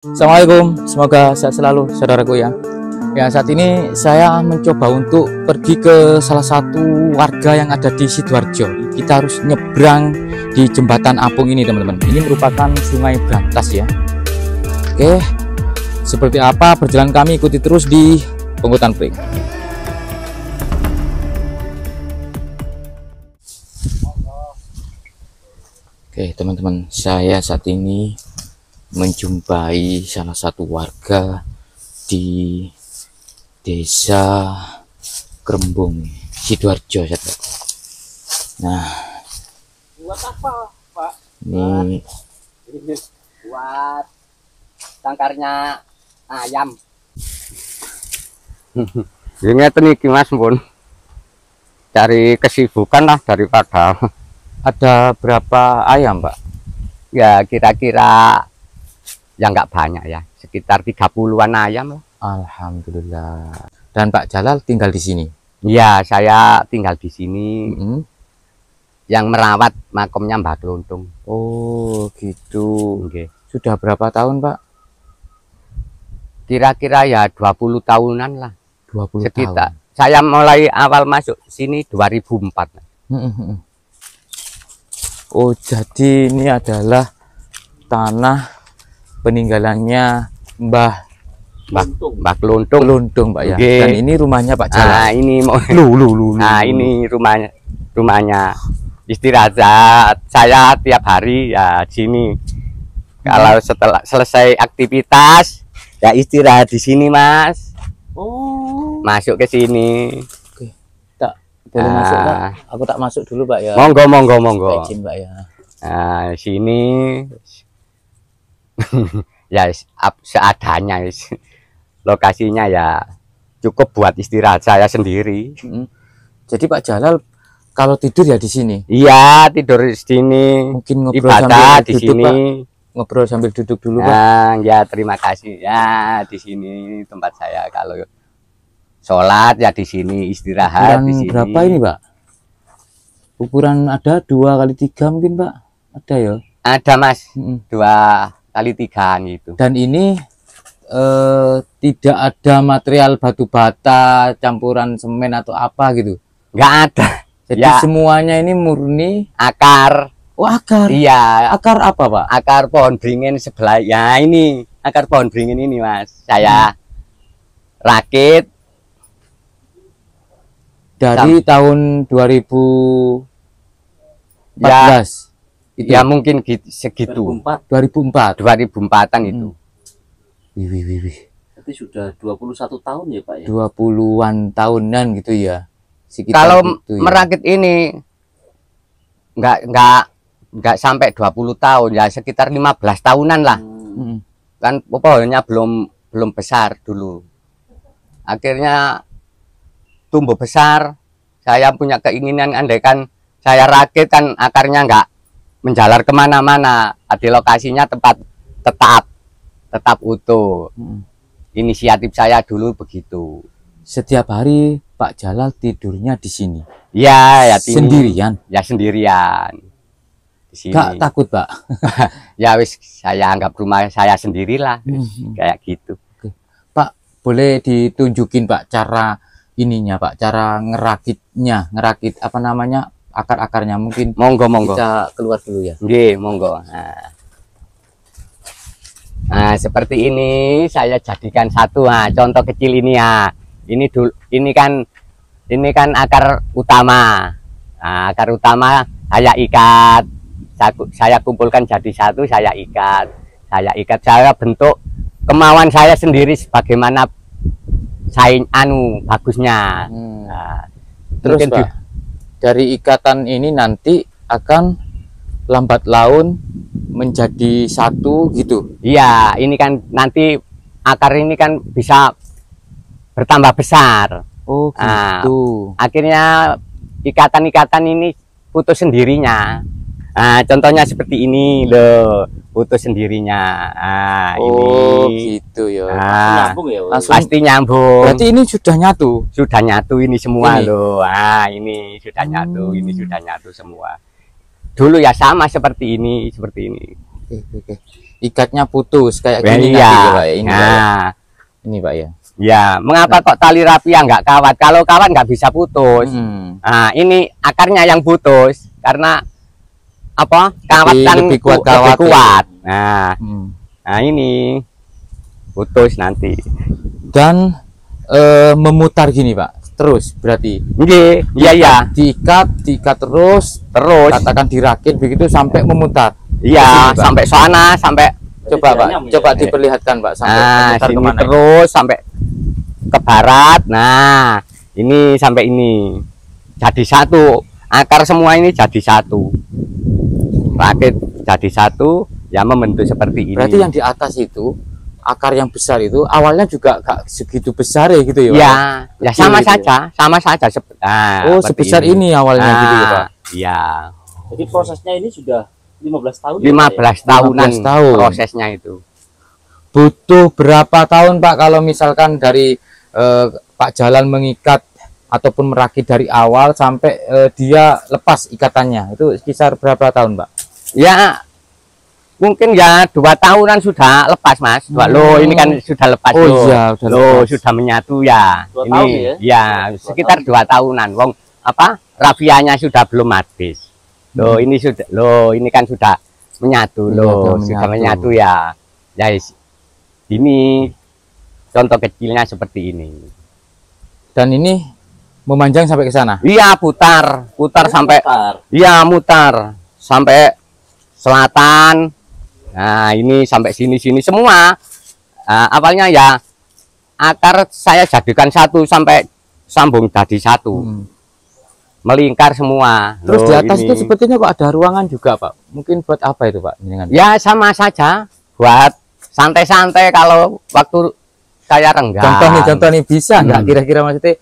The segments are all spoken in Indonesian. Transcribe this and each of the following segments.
Assalamualaikum, semoga sehat selalu saudaraku ya. Ya, saat ini saya mencoba untuk pergi ke salah satu warga yang ada di Sidoarjo. Kita harus nyebrang di jembatan apung ini, teman-teman. Ini merupakan Sungai Brantas ya. Oke, seperti apa perjalanan kami, ikuti terus di Pungutan Pring. Oke teman-teman, saya saat ini menjumpai salah satu warga di desa Krembung, Sidoarjo. Nah, buat apa Pak? ini Buat tangkarnya ayam. Ini iki Mas pun cari kesibukan lah daripada ada berapa ayam, Pak? ya kira-kira ya nggak banyak ya, sekitar 30-an ayam lah. Alhamdulillah. Dan Pak Jalal tinggal di sini? Ya, saya tinggal di sini. Yang merawat makomnya Mbah Kluntung. Oh gitu. Okay. Sudah berapa tahun, Pak? Kira-kira ya 20 tahunan lah. 20 sekitar tahun. Saya mulai awal masuk sini 2004. Oh, jadi ini adalah tanah peninggalannya Mbah Kluntung, Pak ya. Okay. Dan ini rumahnya Pak Jalal. Nah, ini mau Nah, ini rumahnya istirahat saya tiap hari ya di sini. Kalau setelah selesai aktivitas ya istirahat di sini, Mas. Oh, Masuk ke sini. oke. Tak boleh masuk, Pak. Aku tak masuk dulu, Pak ya. Monggo. Izin, Pak ya. Nah, sini ya seadanya. Lokasinya ya cukup buat istirahat saya sendiri. Jadi Pak Jalal kalau tidur ya di sini? Iya, tidur di sini. Mungkin ngobrol ibadah sambil di duduk, sini. Pak. Ngobrol sambil duduk dulu, Pak. Nah, ya terima kasih. Ya, di sini tempat saya kalau sholat ya di sini, istirahat di sini. Berapa ini, Pak? Ukuran ada 2x3 mungkin, Pak? Ada ya? Ada, Mas. 2x3 gitu. Dan ini tidak ada material batu bata, campuran semen atau apa gitu? Nggak ada. Jadi ya, semuanya ini murni akar. Oh, akar. Iya. Akar apa, Pak? Akar pohon beringin sebelah. Ya, ini akar pohon beringin ini, Mas. Saya rakit dari tahun 2014. Ya mungkin segitu. 2004-an itu. Wih. Berarti sudah 21 tahun ya, Pak ya? 20-an tahunan gitu ya. Sekitar kalau gitu ya. merakit ini nggak sampai 20 tahun ya, sekitar 15 tahunan lah. Kan pohonnya belum besar dulu. Akhirnya tumbuh besar. Saya punya keinginan andaikan saya rakit kan akarnya nggak menjalar kemana-mana. Di lokasinya tetap utuh. Inisiatif saya dulu begitu. Setiap hari Pak Jalal tidurnya di sini. Ya sendirian. Ya sendirian. Di sini. Gak takut, Pak? Ya wis, saya anggap rumah saya sendirilah. Kayak gitu. Oke. Pak, boleh ditunjukin, Pak, cara ininya, Pak, cara ngerakitnya, ngerakit apa namanya, akar-akarnya mungkin. Monggo. Kita keluar dulu ya. Nggih, monggo. Nah, seperti ini saya jadikan satu. Nah, contoh kecil ini ya. Ini kan akar utama. Nah, akar utama saya ikat. Saya kumpulkan jadi satu, saya ikat. Saya bentuk kemauan saya sendiri sebagaimana bagusnya. Nah, terus Pak, dari ikatan ini nanti akan lambat laun menjadi satu gitu. Iya, ini kan nanti akar ini kan bisa bertambah besar. Oh gitu. Akhirnya ikatan-ikatan ini putus sendirinya. Nah, contohnya seperti ini loh, putus sendirinya. Ini gitu ya. Nyambung ya? Pasti nyambung. Berarti ini sudah nyatu? Sudah nyatu ini semua ini. loh. Ini sudah nyatu, ini sudah nyatu semua. Dulu ya sama seperti ini. Oke. Ikatnya putus kayak gini Iya. nanti ya, Pak. Ini, Pak, ya. Nah, Ini, Pak ya. ya, mengapa kok tali rapia nggak kawat? Kalau kawat nggak bisa putus. Nah, ini akarnya yang putus karena apa? Kawat kan lebih kuat kawat. kuat. Ya. Nah, ini putus nanti. Dan memutar gini, Pak. Terus berarti. Iya. Diikat terus, katakan dirakit begitu sampai memutar. Iya, Sini, sampai sana, sampai coba Pak, coba diperlihatkan Pak sampai memutar sini kemana? terus sampai ke barat. Nah, ini sampai ini. Jadi satu. Akar semua ini jadi satu. Rakit jadi satu, ya membentuk seperti ini. Berarti yang di atas itu akar yang besar itu awalnya juga gak segitu besar ya gitu ya? Ya, Pak? ya Kecil sama gitu saja, sama saja. Oh, sebesar ini awalnya gitu ya, Pak? Iya. Jadi prosesnya ini sudah 15 tahun. 15 tahunan 15 tahun. prosesnya itu. Butuh berapa tahun Pak kalau misalkan dari Pak Jalan mengikat ataupun merakit dari awal sampai dia lepas ikatannya? Itu sekitar berapa tahun, Pak? Ya, mungkin ya 2 tahunan sudah lepas, Mas. Loh, ini kan sudah lepas. Oh iya, loh, sudah menyatu ya. 2 ini tahun ya, sekitar 2 tahunan. Wong apa? Rafianya sudah belum habis. Loh, ini sudah, loh, ini kan sudah menyatu, loh, sudah menyatu ya. Guys, ini contoh kecilnya seperti ini. Dan ini memanjang sampai ke sana? Iya, putar sampai, iya mutar sampai selatan. Nah, ini sampai sini semua. Awalnya ya akar saya jadikan satu sampai sambung jadi satu. Melingkar semua. Terus di atas ini. itu sepertinya kok ada ruangan juga, Pak. Mungkin buat apa itu, Pak? Ya sama saja, buat santai-santai kalau waktu saya renggang. Contoh nih bisa nggak kira-kira maksudnya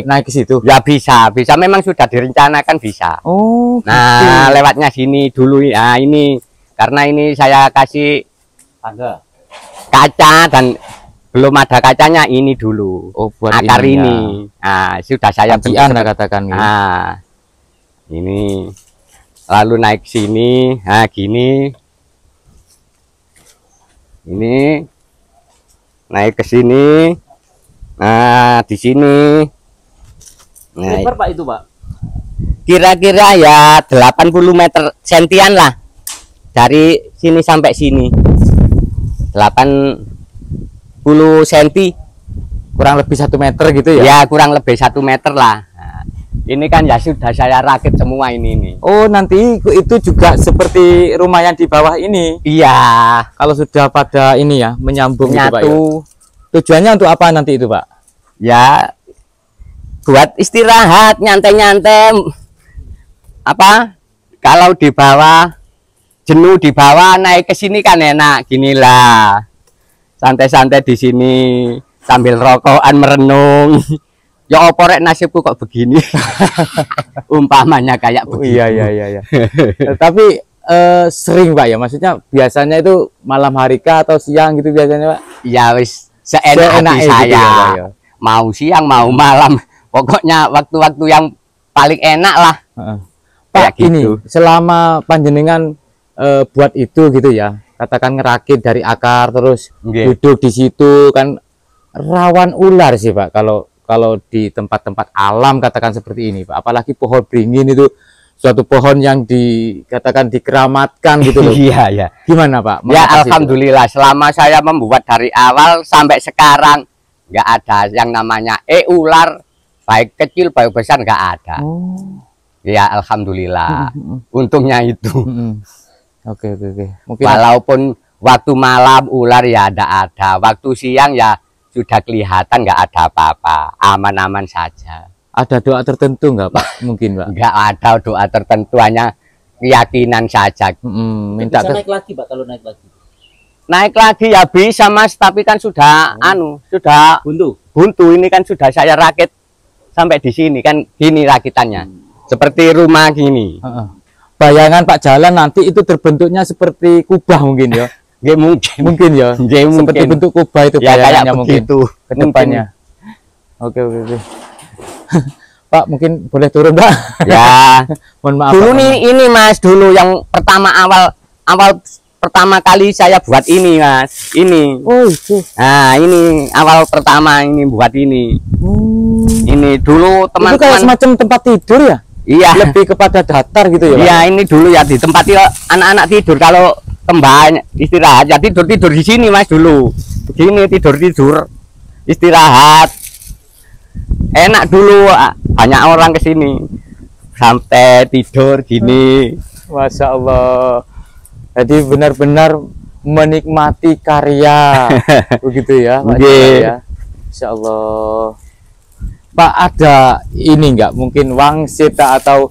naik ke situ? Ya bisa. Memang sudah direncanakan bisa. Oh, nah, lewatnya sini dulu. Ya ini karena ini saya kasih tangga kaca dan belum ada kacanya ini dulu. Oh, buat akar ini. Ya. Nah, sudah saya bentuk katakan. Nah, ini lalu naik sini. Nah, gini. Ini naik ke sini. Nah, di sini. Nah, lebar Pak itu, Pak? Kira-kira ya 80 meter sentian lah. Dari sini sampai sini. 80 cm, kurang lebih 1 meter gitu ya? Ya kurang lebih 1 meter lah. Nah, ini kan ya sudah saya rakit semua ini. Oh, nanti itu juga seperti rumah yang di bawah ini? Iya. Kalau sudah pada ini ya menyambung gitu, Pak, ya? Tujuannya untuk apa nanti itu, Pak? Ya buat istirahat, nyantai-nyantai. Apa kalau di bawah jenuh, di bawah naik ke sini kan enak ginilah. Santai-santai di sini sambil rokokan merenung. Ya oporek nasibku kok begini. Umpamanya kayak begini. Iya. Tapi sering, Pak ya, maksudnya biasanya itu malam hari kah atau siang gitu biasanya, Pak? Ya wis seenak hati saya. Gitu ya, mau siang mau malam, pokoknya waktu-waktu yang paling enak lah. Pak, gitu. ini selama panjenengan buat itu gitu ya, katakan ngerakit dari akar terus duduk di situ kan rawan ular sih, Pak, kalau di tempat-tempat alam katakan seperti ini, Pak. Apalagi pohon beringin itu suatu pohon yang dikatakan dikeramatkan gitu loh. Iya. Gimana, Pak? Ya alhamdulillah selama saya membuat dari awal sampai sekarang nggak ada yang namanya ular, baik kecil baik besar nggak ada. Ya alhamdulillah. Untungnya itu. Oke. Mungkin walaupun waktu malam ular ya ada, waktu siang ya sudah kelihatan nggak ada apa-apa, aman-aman saja. Ada doa tertentu nggak, Pak? Mungkin, Pak? Nggak ada doa tertentu, hanya keyakinan saja. Minta naik lagi, Pak, kalau naik lagi. Naik lagi ya bisa, Mas, tapi kan sudah sudah buntu. Ini kan sudah saya rakit sampai di sini kan gini rakitannya. Seperti rumah gini. Bayangan Pak Jalan nanti itu terbentuknya seperti kubah mungkin ya? Nggak mungkin ya? Seperti bentuk kubah itu ya, bayangannya kayak mungkin begitu, ke depannya. Oke. Pak, mungkin boleh turun, Pak? Ya. Mohon maaf. Dulu Pak, nih ini Mas, dulu yang pertama awal pertama kali saya buat ini, Mas. Ini. Oh, itu. Nah, ini awal pertama ini buat ini. Ini dulu Itu kayak teman-teman. semacam tempat tidur ya? Iya. Lebih kepada datar gitu ya, Pak? Iya, ini dulu ya ditempati anak-anak tidur kalau kembang istirahat ya tidur di sini, Mas, dulu. Begini tidur istirahat. Enak dulu, banyak orang ke sini. Sampai tidur gini. Masya Allah. Jadi benar-benar menikmati karya begitu ya, Pak Jalal ya. Masya Allah. Pak, ada ini enggak mungkin wangsit atau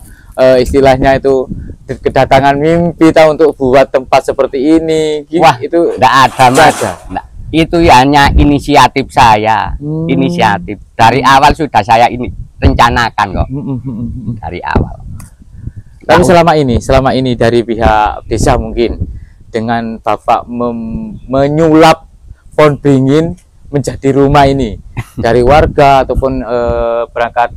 istilahnya itu kedatangan mimpi tahu untuk buat tempat seperti ini? Wah, itu enggak ada, Mas. Nggak. Itu hanya inisiatif saya. Inisiatif dari awal sudah saya ini rencanakan kok. Dari awal. Tapi selama ini dari pihak desa mungkin dengan Bapak menyulap pohon beringin menjadi rumah ini dari warga ataupun perangkat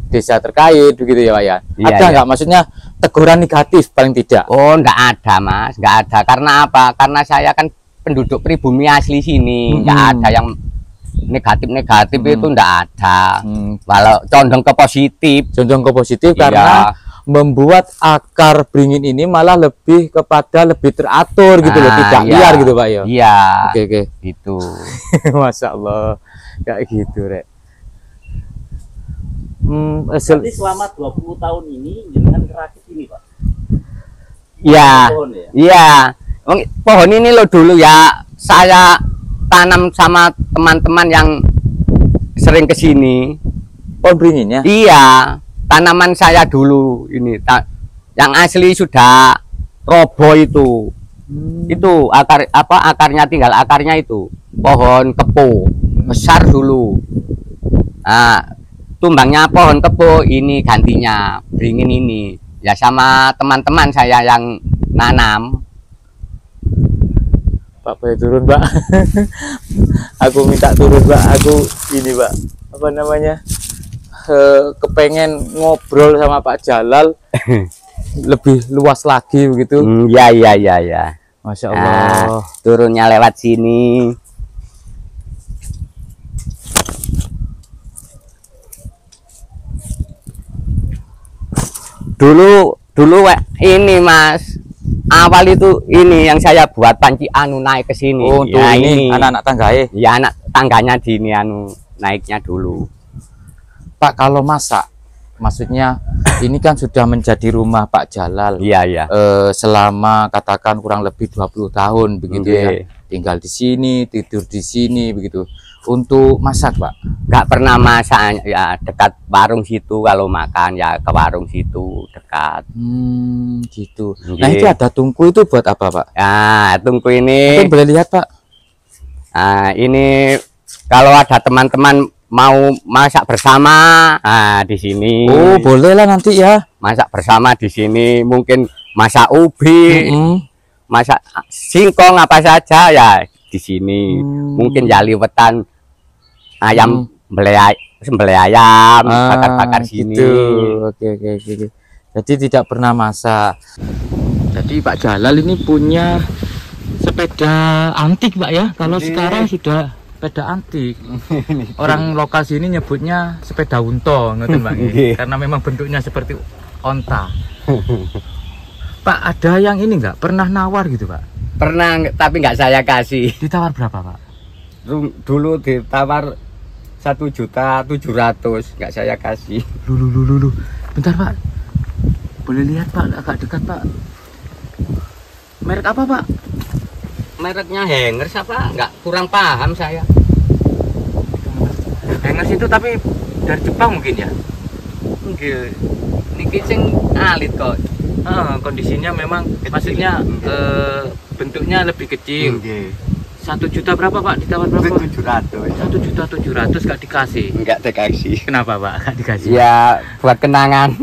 desa terkait begitu ya, Pak ya. Iya, ada nggak iya. maksudnya teguran negatif paling tidak? Oh, enggak ada, Mas, enggak ada. Karena apa? Karena saya kan penduduk pribumi asli sini, enggak ada yang negatif itu enggak ada. Walau condong ke positif. Condong ke positif karena membuat akar beringin ini malah lebih kepada lebih teratur gitu loh, tidak liar gitu, Pak ya. Iya. Oke. Itu. Masya Allah kayak gitu, Rek. Jadi selama 20 tahun ini dengan kerakit ini, Pak. Iya. Pohon ya? Iya. Pohon ini loh dulu ya saya tanam sama teman-teman yang sering ke sini. Pohon beringinnya? Iya, tanaman saya dulu ini yang asli sudah roboh itu. Itu akarnya tinggal akarnya itu. Pohon kepo besar dulu. Nah, tumbangnya pohon kepo ini gantinya beringin ini. Ya sama teman-teman saya yang nanam. Pak boleh turun, Pak. Aku minta turun, Pak. Aku ini, Pak, apa namanya, kepengen ngobrol sama Pak Jalal lebih luas lagi begitu. Ya. Masya Allah. Turunnya lewat sini. Dulu ini, Mas. Awal itu ini yang saya buat panci naik ke sini. Oh, ya, ini anak-anak tanggae. Ya, anak tangganya di ini naiknya dulu. Pak, kalau masak maksudnya ini kan sudah menjadi rumah Pak Jalal. Iya. Selama katakan kurang lebih 20 tahun begitu ya. Tinggal di sini, tidur di sini begitu. Untuk masak, Pak? Nggak pernah masak ya, dekat warung situ kalau makan ya ke warung situ dekat. Gitu. Nah, itu ada tungku itu buat apa, Pak? Ya, tungku ini. Mungkin boleh lihat, Pak. Nah, ini kalau ada teman-teman mau masak bersama, di sini. Oh, boleh lah nanti ya. Masak bersama di sini, mungkin masak ubi, masak singkong apa saja ya di sini. Mungkin ya liwetan ayam sembelih ayam, bakar-bakar sini. Gitu. Oke. Jadi tidak pernah masak. Jadi Pak Jalal ini punya sepeda antik, Pak ya. Kalau sekarang sudah sepeda antik. Orang lokal sini nyebutnya sepeda unta, ngerti, Pak? Karena memang bentuknya seperti onta. Pak, ada yang ini nggak pernah nawar gitu, Pak? Pernah, tapi nggak saya kasih. Ditawar berapa, Pak? Dulu ditawar 1.700.000, nggak saya kasih. Lu. Bentar, Pak. Boleh lihat, Pak, agak dekat, Pak. Merek apa, Pak? Mereknya Hengers apa? Nggak, kurang paham saya. Hengers itu tapi dari Jepang mungkin ya? Nggih. Niki sing alit kok. Kondisinya memang maksudnya bentuknya lebih kecil. 1 juta berapa, Pak? Ditawar berapa? 1.700.000 gak dikasih? Enggak dikasih. Kenapa, Pak? Gak dikasih? Ya buat kenangan.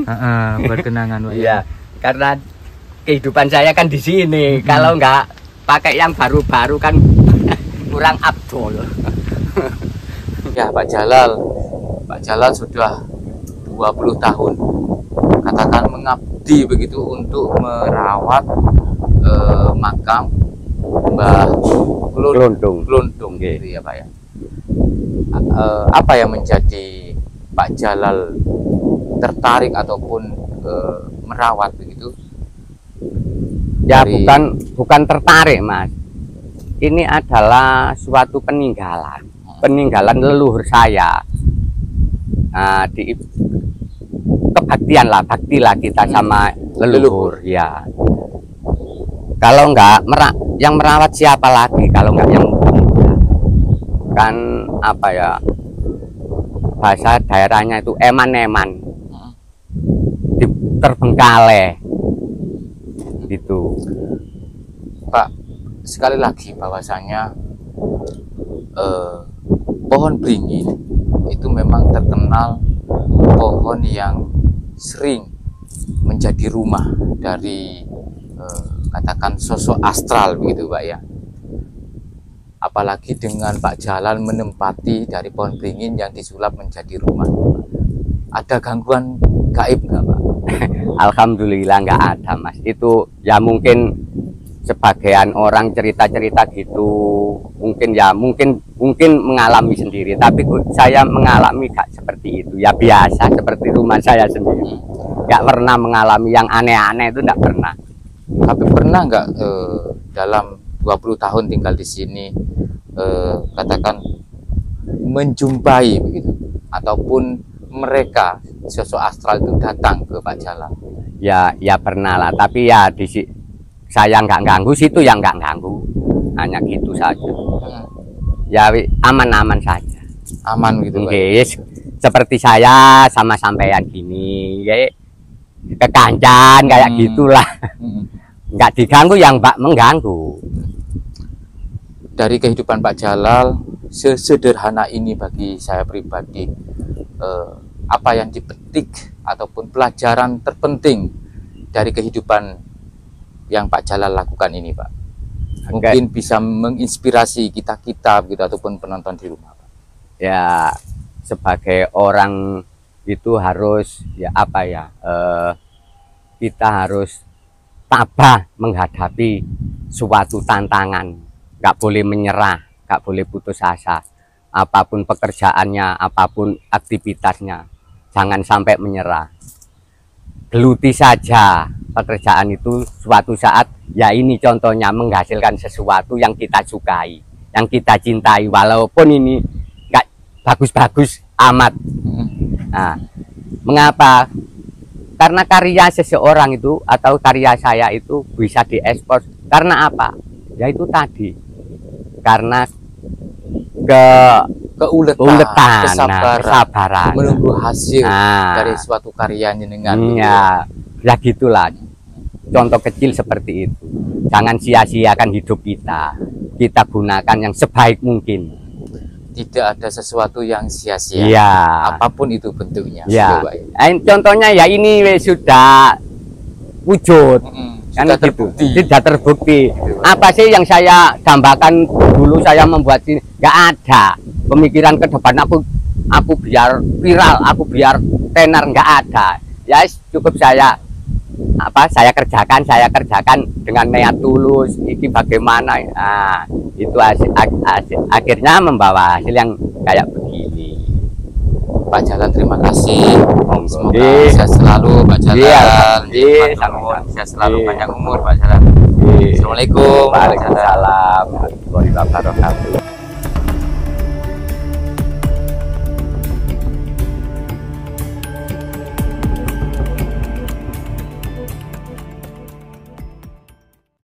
Buat kenangan, Pak. Ya, karena kehidupan saya kan di sini. Kalau nggak pakai yang baru-baru kan kurang abdol. Ya, Pak Jalal sudah 20 tahun katakan mengabdi begitu untuk merawat makam Mbah Glondong. Glondong Nggih. gitu ya Pak ya. Apa yang menjadi Pak Jalal tertarik ataupun merawat begitu? Ya Dari- bukan tertarik Mas. Ini adalah suatu peninggalan leluhur saya. Nah, kebaktian lah, baktilah kita sama leluhur ya. Kalau enggak yang merawat siapa lagi kalau enggak yang muda-muda? Kan apa ya, bahasa daerahnya itu eman-eman, terbengkalai gitu. Pak, sekali lagi bahwasanya pohon beringin itu memang terkenal pohon yang sering menjadi rumah dari katakan sosok astral begitu Pak ya. Apalagi dengan Pak Jalal menempati dari pohon beringin yang disulap menjadi rumah. Ada gangguan gaib nggak Pak? Alhamdulillah nggak ada Mas. Itu ya mungkin sebagian orang cerita-cerita gitu, mungkin mengalami sendiri, tapi saya mengalami gak seperti itu, ya biasa seperti rumah saya sendiri, nggak pernah mengalami yang aneh-aneh, itu nggak pernah. Tapi pernah nggak dalam 20 tahun tinggal di sini katakan menjumpai begitu ataupun mereka sosok astral itu datang ke Pak Jalal? Ya pernah lah, tapi ya saya nggak ganggu, situ yang nggak ganggu, hanya gitu saja. Ya aman-aman saja. Aman gitu Pak? Yes, seperti saya sama sampean gini, kayak kekancan kayak gitulah. Nggak diganggu yang mengganggu. Dari kehidupan Pak Jalal sesederhana ini bagi saya pribadi, apa yang dipetik ataupun pelajaran terpenting dari kehidupan yang Pak Jalal lakukan ini Pak? Mungkin bisa menginspirasi kita-kita begitu ataupun penonton di rumah Pak. Ya sebagai orang itu harus ya apa ya, kita harus tabah menghadapi suatu tantangan, nggak boleh menyerah, nggak boleh putus asa, apapun pekerjaannya, apapun aktivitasnya, jangan sampai menyerah, geluti saja pekerjaan itu. Suatu saat ya ini contohnya menghasilkan sesuatu yang kita sukai, yang kita cintai, walaupun ini nggak bagus-bagus amat. Nah, mengapa? Karena karya seseorang itu atau karya saya itu bisa diekspor. Karena apa? Ya itu tadi, karena keuletan, kesabaran, menunggu hasil dari suatu karya jenengan. Ya gitulah. Contoh kecil seperti itu. Jangan sia-siakan hidup kita. Kita gunakan yang sebaik mungkin. Tidak ada sesuatu yang sia-sia. Ya. Apapun itu bentuknya. Ya. Contohnya ya ini sudah wujud. Kan sudah gitu. terbukti. Sudah terbukti. Apa sih yang saya dambakan dulu saya membuat ini? Nggak ada. Pemikiran ke depan aku biar viral, aku biar tenar, nggak ada. Ya cukup saya kerjakan dengan niat tulus. Ini bagaimana? Nah, itu akhirnya membawa hasil yang kayak begini. Pak Jalal, terima kasih. Semoga sehat selalu Pak Jalal. Sehat selalu, panjang umur Pak Jalal. Assalamualaikum. Waalaikumsalam warahmatullahi wabarakatuh.